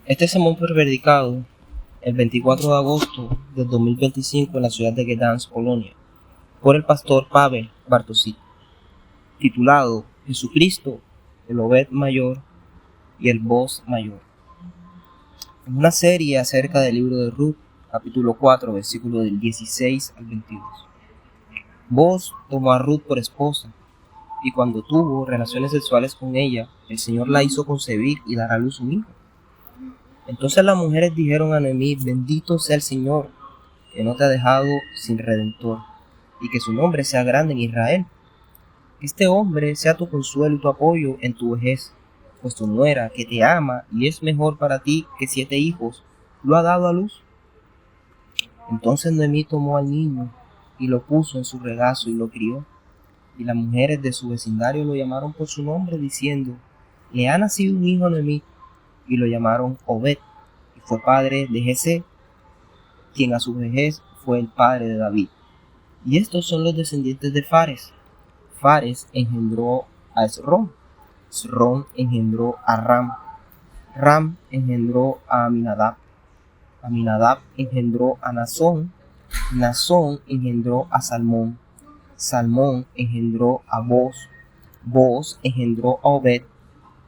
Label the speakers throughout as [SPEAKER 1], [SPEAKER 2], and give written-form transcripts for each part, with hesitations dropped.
[SPEAKER 1] Este sermón fue predicado el 24 de agosto del 2025 en la ciudad de Gdansk, Polonia, por el pastor Pavel Bartosik, titulado Jesucristo, el Obed mayor y el Boaz mayor. Es una serie acerca del libro de Ruth, capítulo 4, versículos del 16 al 22. Boaz tomó a Ruth por esposa, y cuando tuvo relaciones sexuales con ella, el Señor la hizo concebir y dar a luz un hijo. Entonces las mujeres dijeron a Noemí: bendito sea el Señor, que no te ha dejado sin redentor, y que su nombre sea grande en Israel. Que este hombre sea tu consuelo y tu apoyo en tu vejez, pues tu nuera, que te ama y es mejor para ti que 7 hijos, lo ha dado a luz. Entonces Noemí tomó al niño y lo puso en su regazo y lo crió. Y las mujeres de su vecindario lo llamaron por su nombre, diciendo: le ha nacido un hijo a Noemí. Y lo llamaron Obed, y fue padre de Jesé, quien a su vejez fue el padre de David. Y estos son los descendientes de Fares. Fares engendró a Esrom, Esrom engendró a Ram, Ram engendró a Aminadab, Aminadab engendró a Nazón, Nazón engendró a Salmón, Salmón engendró a Boaz, Boaz engendró a Obed,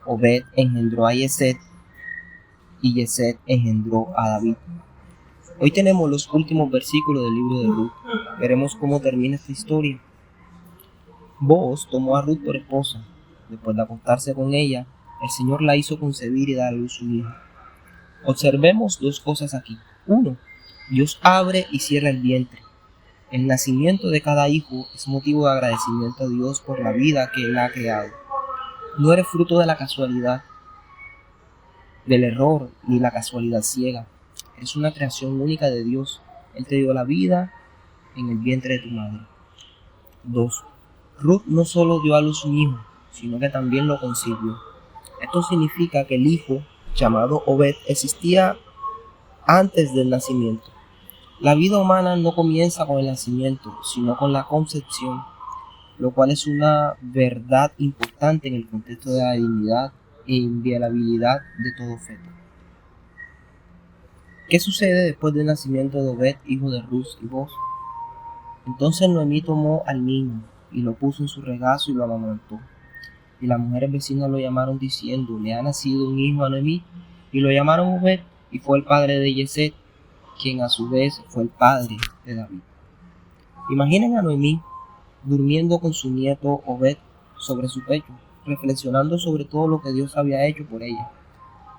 [SPEAKER 1] Obed engendró a Yeset, y Yeset engendró a David. Hoy tenemos los últimos versículos del libro de Ruth. Veremos cómo termina esta historia. Boaz tomó a Ruth por esposa. Después de acostarse con ella, el Señor la hizo concebir y dar a luz un hijo. Observemos 2 cosas aquí. 1. Dios abre y cierra el vientre. El nacimiento de cada hijo es motivo de agradecimiento a Dios por la vida que Él ha creado. No eres fruto de la casualidad, del error ni la casualidad ciega. Es una creación única de Dios. Él te dio la vida en el vientre de tu madre. 2. Ruth no solo dio a luz un hijo, sino que también lo concibió. Esto significa que el hijo, llamado Obed, existía antes del nacimiento. La vida humana no comienza con el nacimiento, sino con la concepción, lo cual es una verdad importante en el contexto de la dignidad e inviolabilidad de todo feto. ¿Qué sucede después del nacimiento de Obed, hijo de Ruth y Boaz? Entonces Noemí tomó al niño y lo puso en su regazo y lo amamantó. Y las mujeres vecinas lo llamaron diciendo: le ha nacido un hijo a Noemí. Y lo llamaron Obed, y fue el padre de Yeset, quien a su vez fue el padre de David. Imaginen a Noemí durmiendo con su nieto Obed sobre su pecho, reflexionando sobre todo lo que Dios había hecho por ella.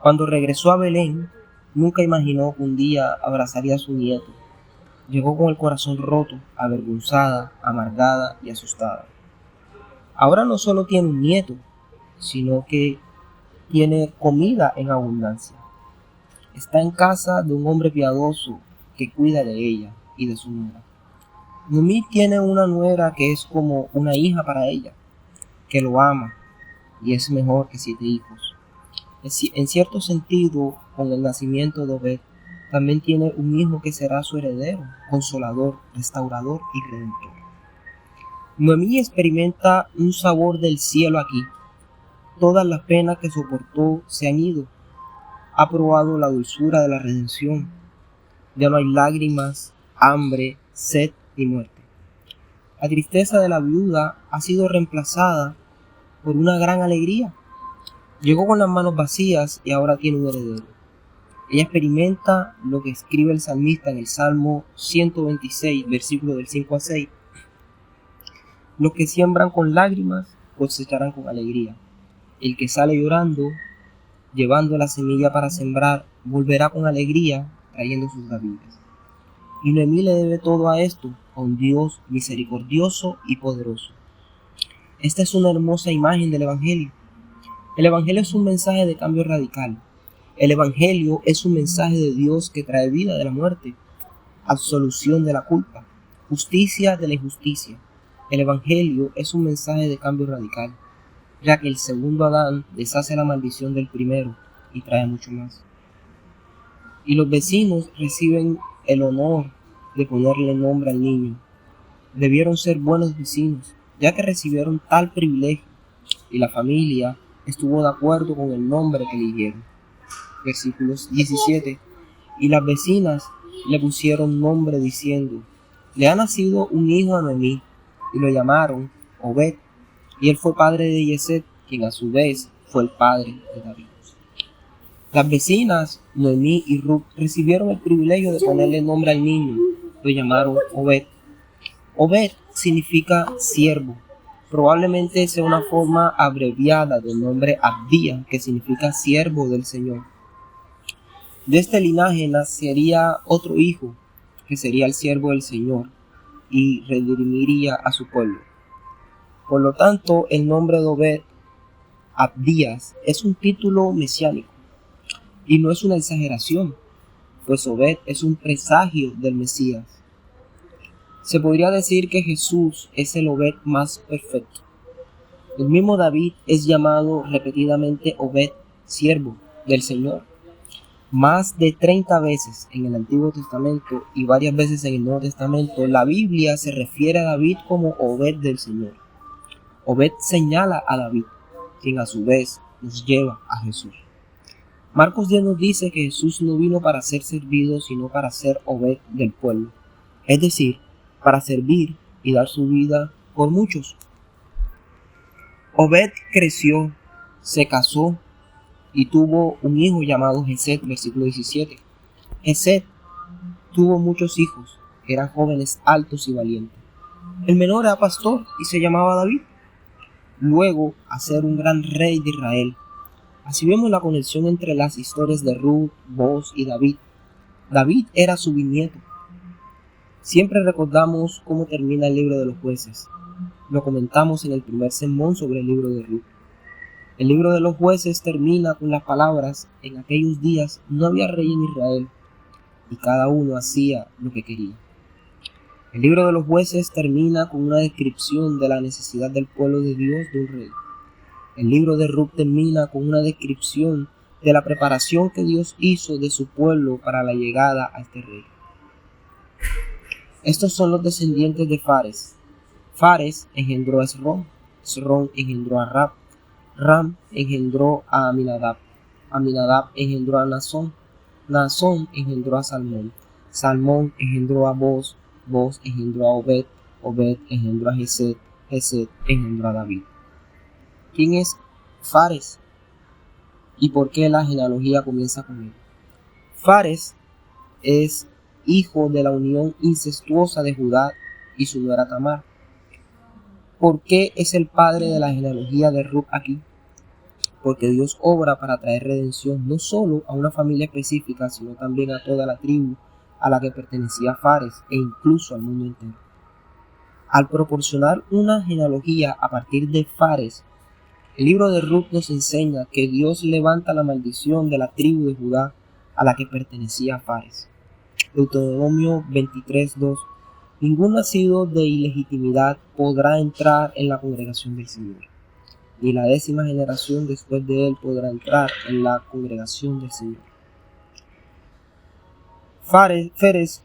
[SPEAKER 1] Cuando regresó a Belén, nunca imaginó que un día abrazaría a su nieto. Llegó con el corazón roto, avergonzada, amargada y asustada. Ahora no solo tiene un nieto, sino que tiene comida en abundancia. Está en casa de un hombre piadoso que cuida de ella y de su nuera. Noemí tiene una nuera que es como una hija para ella, que lo ama y es mejor que 7 hijos. En cierto sentido, con el nacimiento de Obed, también tiene un hijo que será su heredero, consolador, restaurador y redentor. Noemí experimenta un sabor del cielo aquí. Todas las penas que soportó se han ido. Ha probado la dulzura de la redención. Ya no hay lágrimas, hambre, sed y muerte. La tristeza de la viuda ha sido reemplazada por una gran alegría. Llegó con las manos vacías y ahora tiene un heredero. Ella experimenta lo que escribe el salmista en el Salmo 126, versículos del 5 al 6. Los que siembran con lágrimas cosecharán con alegría. El que sale llorando, llevando la semilla para sembrar, volverá con alegría, trayendo sus gavillas. Y Noemí le debe todo a esto, a un Dios misericordioso y poderoso. Esta es una hermosa imagen del Evangelio. El Evangelio es un mensaje de cambio radical. El Evangelio es un mensaje de Dios que trae vida de la muerte, absolución de la culpa, justicia de la injusticia. El Evangelio es un mensaje de cambio radical, ya que el segundo Adán deshace la maldición del primero y trae mucho más. Y los vecinos reciben el honor de ponerle nombre al niño. Debieron ser buenos vecinos, ya que recibieron tal privilegio, y la familia estuvo de acuerdo con el nombre que eligieron. versículos 17. Y las vecinas le pusieron nombre diciendo: le ha nacido un hijo a Noemí, y lo llamaron Obed, y él fue padre de Yesed, quien a su vez fue el padre de David. Las vecinas Noemí y Ruth recibieron el privilegio de ponerle nombre al niño. Lo llamaron Obed. Obed significa siervo. Probablemente sea una forma abreviada del nombre Abdía, que significa siervo del Señor. De este linaje nacería otro hijo, que sería el siervo del Señor, y redimiría a su pueblo. Por lo tanto, el nombre de Obed, Abdías, es un título mesiánico, y no es una exageración, pues Obed es un presagio del Mesías. Se podría decir que Jesús es el Obed más perfecto. El mismo David es llamado repetidamente Obed, siervo del Señor. Más de 30 veces en el Antiguo Testamento y varias veces en el Nuevo Testamento, la Biblia se refiere a David como Obed del Señor. Obed señala a David, quien a su vez nos lleva a Jesús. Marcos 10 nos dice que Jesús no vino para ser servido, sino para ser Obed del pueblo. Es decir, para servir y dar su vida por muchos. Obed creció, se casó y tuvo un hijo llamado Jesed, versículo 17. Jesed tuvo muchos hijos, eran jóvenes altos y valientes. El menor era pastor y se llamaba David. Luego a ser un gran rey de Israel. Así vemos la conexión entre las historias de Ruth, Boaz y David. David era su bisnieto. Siempre recordamos cómo termina el libro de los jueces. Lo comentamos en el primer sermón sobre el libro de Ruth. El libro de los jueces termina con las palabras: en aquellos días no había rey en Israel, y cada uno hacía lo que quería. El libro de los jueces termina con una descripción de la necesidad del pueblo de Dios de un rey. El libro de Ruth termina con una descripción de la preparación que Dios hizo de su pueblo para la llegada a este rey. Estos son los descendientes de Fares. Fares engendró a Esrón, Esrón engendró a Ram, Ram engendró a Aminadab, Aminadab engendró a Naasón, Naasón engendró a Salmón, Salmón engendró a Boaz, Boaz engendró a Obed, Obed engendró a Jesed, Jesed engendró a David. ¿Quién es Fares? ¿Y por qué la genealogía comienza con él? Fares es hijo de la unión incestuosa de Judá y su nuera Tamar. ¿Por qué es el padre de la genealogía de Ruth aquí? Porque Dios obra para traer redención no solo a una familia específica, sino también a toda la tribu a la que pertenecía Fares e incluso al mundo entero. Al proporcionar una genealogía a partir de Fares, el libro de Ruth nos enseña que Dios levanta la maldición de la tribu de Judá a la que pertenecía Fares. Deuteronomio 23:2. Ningún nacido de ilegitimidad podrá entrar en la congregación del Señor, ni la 10ª generación después de él podrá entrar en la congregación del Señor. Fares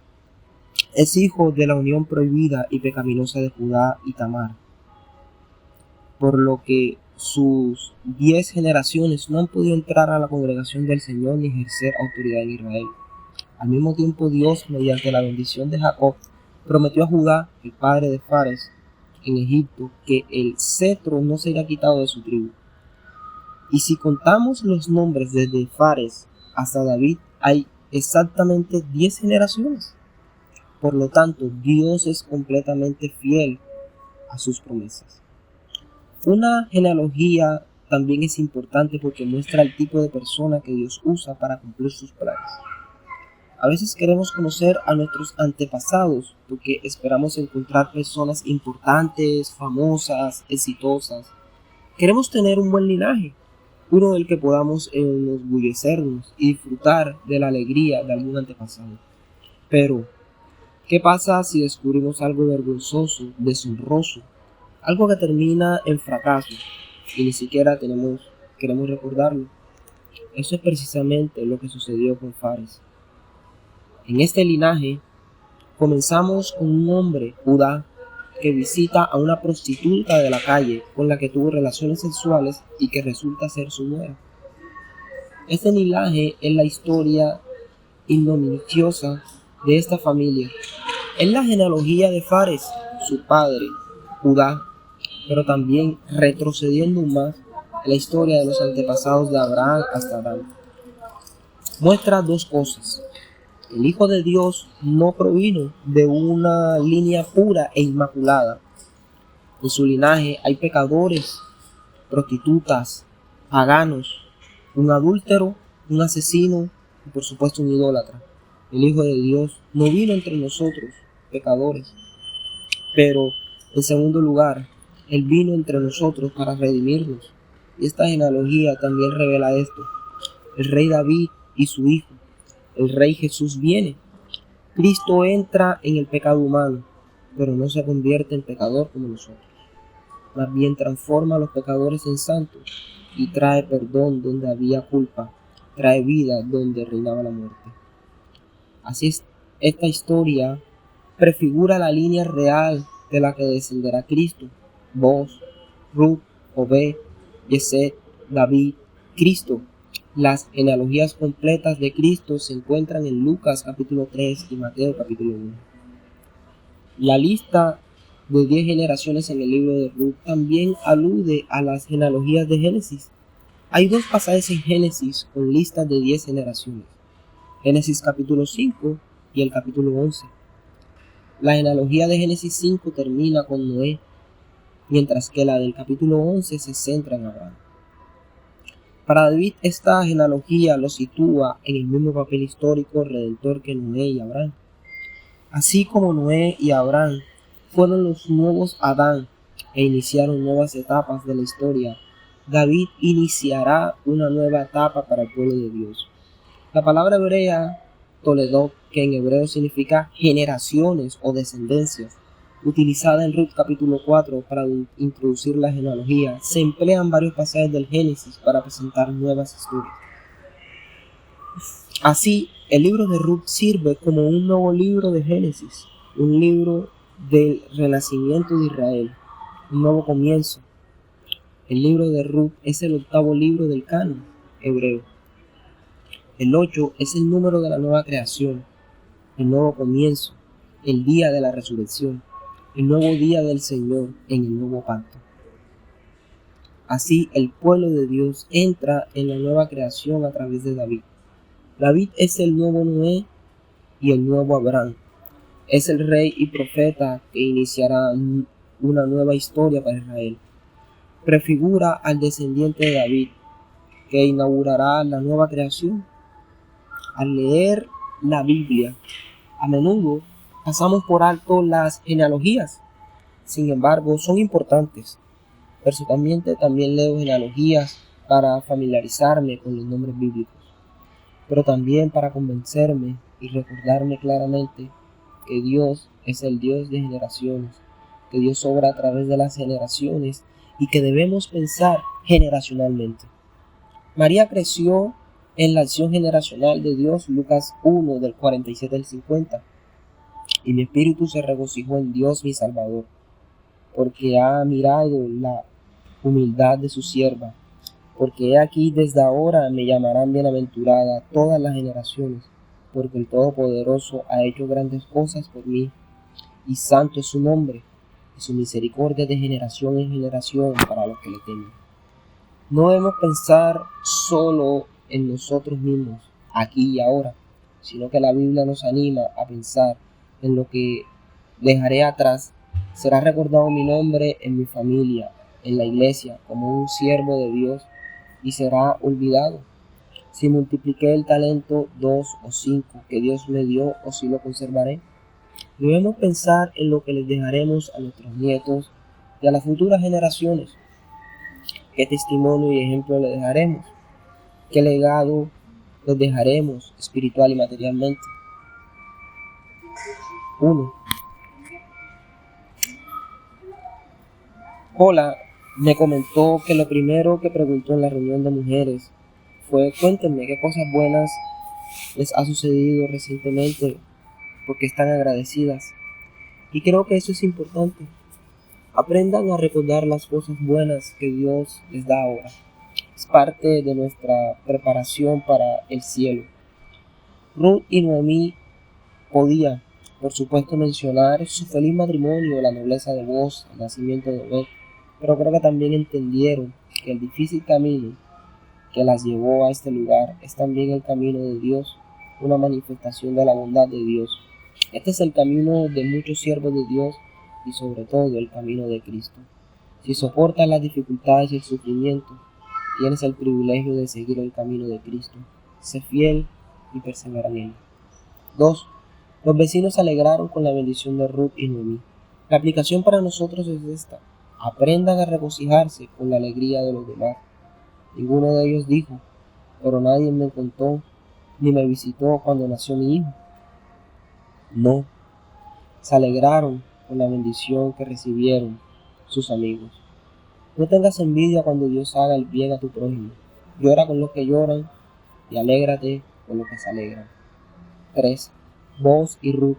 [SPEAKER 1] es hijo de la unión prohibida y pecaminosa de Judá y Tamar, por lo que sus 10 generaciones no han podido entrar a la congregación del Señor ni ejercer autoridad en Israel. Al mismo tiempo, Dios, mediante la bendición de Jacob, prometió a Judá, el padre de Fares, en Egipto, que el cetro no sería quitado de su tribu. Y si contamos los nombres desde Fares hasta David, hay exactamente 10 generaciones. Por lo tanto, Dios es completamente fiel a sus promesas. Una genealogía también es importante porque muestra el tipo de persona que Dios usa para cumplir sus planes. A veces queremos conocer a nuestros antepasados porque esperamos encontrar personas importantes, famosas, exitosas. Queremos tener un buen linaje, uno del que podamos enorgullecernos y disfrutar de la alegría de algún antepasado. Pero, ¿qué pasa si descubrimos algo vergonzoso, deshonroso, algo que termina en fracaso y ni siquiera queremos recordarlo? Eso es precisamente lo que sucedió con Fares. En este linaje comenzamos con un hombre, Judá, que visita a una prostituta de la calle con la que tuvo relaciones sexuales y que resulta ser su nuera. Este linaje es la historia ignominiosa de esta familia. Es la genealogía de Fares, su padre, Judá, pero también retrocediendo más en la historia de los antepasados de Abraham hasta Adán. Muestra dos cosas. El Hijo de Dios no provino de una línea pura e inmaculada. En su linaje hay pecadores, prostitutas, paganos, un adúltero, un asesino y por supuesto un idólatra. El Hijo de Dios no vino entre nosotros, pecadores, pero en segundo lugar, Él vino entre nosotros para redimirnos. Y esta genealogía también revela esto. El rey David y su hijo, el rey Jesús viene. Cristo entra en el pecado humano, pero no se convierte en pecador como nosotros. Más bien transforma a los pecadores en santos y trae perdón donde había culpa, trae vida donde reinaba la muerte. Así es, esta historia prefigura la línea real de la que descenderá Cristo. Boaz, Ruth, Obed, Yesed, David, Cristo. Las genealogías completas de Cristo se encuentran en Lucas capítulo 3 y Mateo capítulo 1. La lista de 10 generaciones en el libro de Ruth también alude a las genealogías de Génesis. Hay dos pasajes en Génesis con listas de 10 generaciones. Génesis capítulo 5 y el capítulo 11. La genealogía de Génesis 5 termina con Noé, mientras que la del capítulo 11 se centra en Abraham. Para David, esta genealogía lo sitúa en el mismo papel histórico redentor que Noé y Abraham. Así como Noé y Abraham fueron los nuevos Adán e iniciaron nuevas etapas de la historia, David iniciará una nueva etapa para el pueblo de Dios. La palabra hebrea Toledot, que en hebreo significa generaciones o descendencias, utilizada en Ruth capítulo 4 para introducir la genealogía, se emplea en varios pasajes del Génesis para presentar nuevas historias. Así, el libro de Ruth sirve como un nuevo libro de Génesis, un libro del renacimiento de Israel, un nuevo comienzo. El libro de Ruth es el octavo libro del canon hebreo. El 8 es el número de la nueva creación, el nuevo comienzo, el día de la resurrección, el nuevo día del Señor en el nuevo pacto. Así, el pueblo de Dios entra en la nueva creación a través de David. David es el nuevo Noé y el nuevo Abraham. Es el rey y profeta que iniciará una nueva historia para Israel. Prefigura al descendiente de David, que inaugurará la nueva creación. Al leer la Biblia, a menudo pasamos por alto las genealogías. Sin embargo, son importantes. Personalmente también leo genealogías para familiarizarme con los nombres bíblicos, pero también para convencerme y recordarme claramente que Dios es el Dios de generaciones, que Dios obra a través de las generaciones y que debemos pensar generacionalmente. María creció en la acción generacional de Dios, Lucas 1 del 47 al 50, y mi espíritu se regocijó en Dios mi Salvador, porque ha mirado la humildad de su sierva, porque he aquí desde ahora me llamarán bienaventurada todas las generaciones, porque el Todopoderoso ha hecho grandes cosas por mí, y santo es su nombre, y su misericordia de generación en generación para los que le temen. No debemos pensar solo en nosotros mismos, aquí y ahora, sino que la Biblia nos anima a pensar en lo que dejaré atrás. Será recordado mi nombre en mi familia, en la iglesia, como un siervo de Dios, y será olvidado. Si multipliqué el talento 2 o 5 que Dios me dio, o si lo conservaré. Debemos pensar en lo que les dejaremos a nuestros nietos y a las futuras generaciones. ¿Qué testimonio y ejemplo les dejaremos? ¿Qué legado les dejaremos espiritual y materialmente? 1. Hola, me comentó que lo primero que preguntó en la reunión de mujeres fue: cuéntenme qué cosas buenas les ha sucedido recientemente, porque están agradecidas. Y creo que eso es importante. Aprendan a recordar las cosas buenas que Dios les da ahora. es parte de nuestra preparación para el cielo. Ruth y Noemí podían, por supuesto, mencionar su feliz matrimonio, la nobleza de Boaz, el nacimiento de Obed, pero creo que también entendieron que el difícil camino que las llevó a este lugar es también el camino de Dios, una manifestación de la bondad de Dios. Este es el camino de muchos siervos de Dios y sobre todo el camino de Cristo. Si soportas las dificultades y el sufrimiento, tienes el privilegio de seguir el camino de Cristo. Sé fiel y persevera en él. 2. Los vecinos se alegraron con la bendición de Ruth y Noemí. La aplicación para nosotros es esta: aprendan a regocijarse con la alegría de los demás. Ninguno de ellos dijo, pero nadie me contó ni me visitó cuando nació mi hijo. No, se alegraron con la bendición que recibieron sus amigos. No tengas envidia cuando Dios haga el bien a tu prójimo. Llora con los que lloran y alégrate con los que se alegran. 3. Boaz y Ruth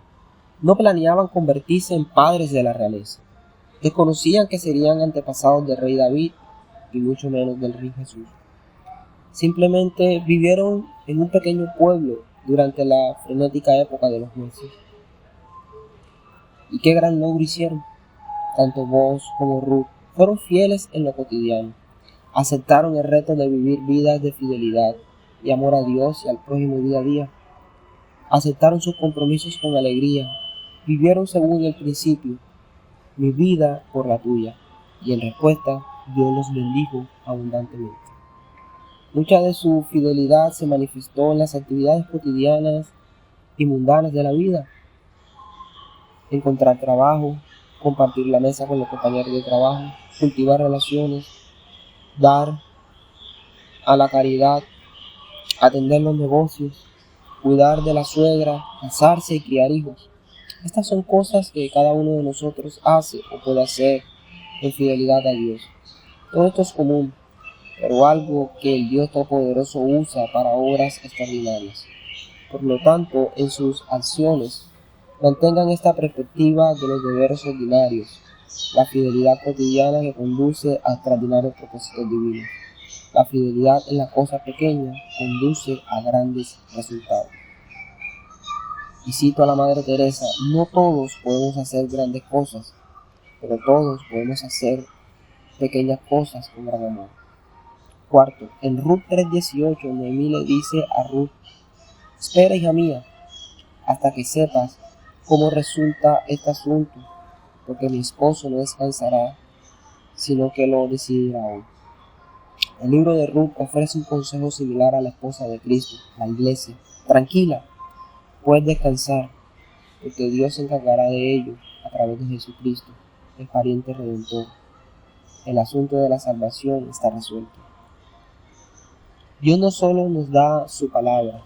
[SPEAKER 1] no planeaban convertirse en padres de la realeza. Desconocían que serían antepasados del rey David y mucho menos del rey Jesús. Simplemente vivieron en un pequeño pueblo durante la frenética época de los jueces. ¿Y qué gran logro hicieron? Tanto Boaz como Ruth fueron fieles en lo cotidiano. Aceptaron el reto de vivir vidas de fidelidad y amor a Dios y al prójimo día a día. Aceptaron sus compromisos con alegría. Vivieron según el principio: mi vida por la tuya. Y en respuesta, Dios los bendijo abundantemente. Mucha de su fidelidad se manifestó en las actividades cotidianas y mundanas de la vida. Encontrar trabajo, compartir la mesa con los compañeros de trabajo, cultivar relaciones, dar a la caridad, atender los negocios, cuidar de la suegra, casarse y criar hijos. Estas son cosas que cada uno de nosotros hace o puede hacer en fidelidad a Dios. Todo esto es común, pero algo que el Dios Todopoderoso usa para obras extraordinarias. Por lo tanto, en sus acciones, mantengan esta perspectiva de los deberes ordinarios, la fidelidad cotidiana que conduce a extraordinarios propósitos divinos. La fidelidad en las cosas pequeñas conduce a grandes resultados. Y cito a la Madre Teresa: no todos podemos hacer grandes cosas, pero todos podemos hacer pequeñas cosas con gran amor. 4. En Ruth 3:18, Noemí le dice a Ruth: espera, hija mía, hasta que sepas cómo resulta este asunto, porque mi esposo no descansará, sino que lo decidirá hoy. El libro de Ruth ofrece un consejo similar a la esposa de Cristo, la iglesia. Tranquila, puedes descansar, porque Dios se encargará de ello a través de Jesucristo, el pariente redentor. El asunto de la salvación está resuelto. Dios no solo nos da su palabra,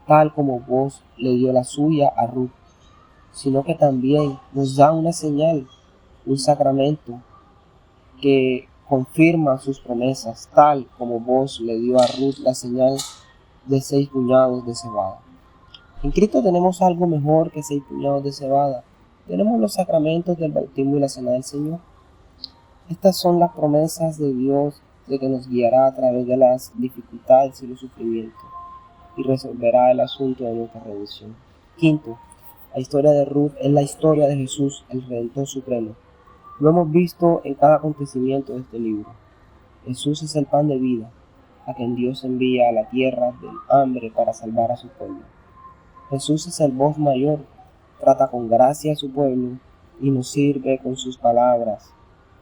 [SPEAKER 1] tal como Boaz le dio la suya a Ruth, sino que también nos da una señal, un sacramento que confirma sus promesas, tal como Boaz le dio a Ruth la señal de 6 puñados de cebada. En Cristo tenemos algo mejor que 6 puñados de cebada. Tenemos los sacramentos del bautismo y la cena del Señor. Estas son las promesas de Dios de que nos guiará a través de las dificultades y los sufrimientos y resolverá el asunto de nuestra redención. 5. La historia de Ruth es la historia de Jesús, el Redentor Supremo. Lo hemos visto en cada acontecimiento de este libro. Jesús es el pan de vida, a quien Dios envía a la tierra del hambre para salvar a su pueblo. Jesús es el voz mayor, trata con gracia a su pueblo y nos sirve con sus palabras,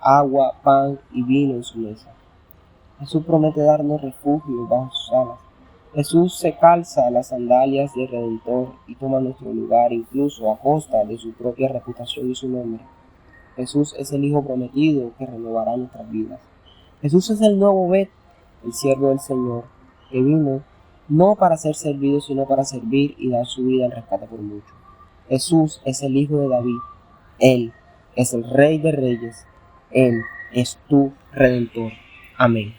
[SPEAKER 1] agua, pan y vino en su mesa. Jesús promete darnos refugio bajo sus alas. Jesús se calza las sandalias del Redentor y toma nuestro lugar incluso a costa de su propia reputación y su nombre. Jesús es el Hijo prometido que renovará nuestras vidas. Jesús es el nuevo Obed, el siervo del Señor, que vino no para ser servido, sino para servir y dar su vida en rescate por muchos. Jesús es el Hijo de David. Él es el Rey de Reyes. Él es tu Redentor. Amén.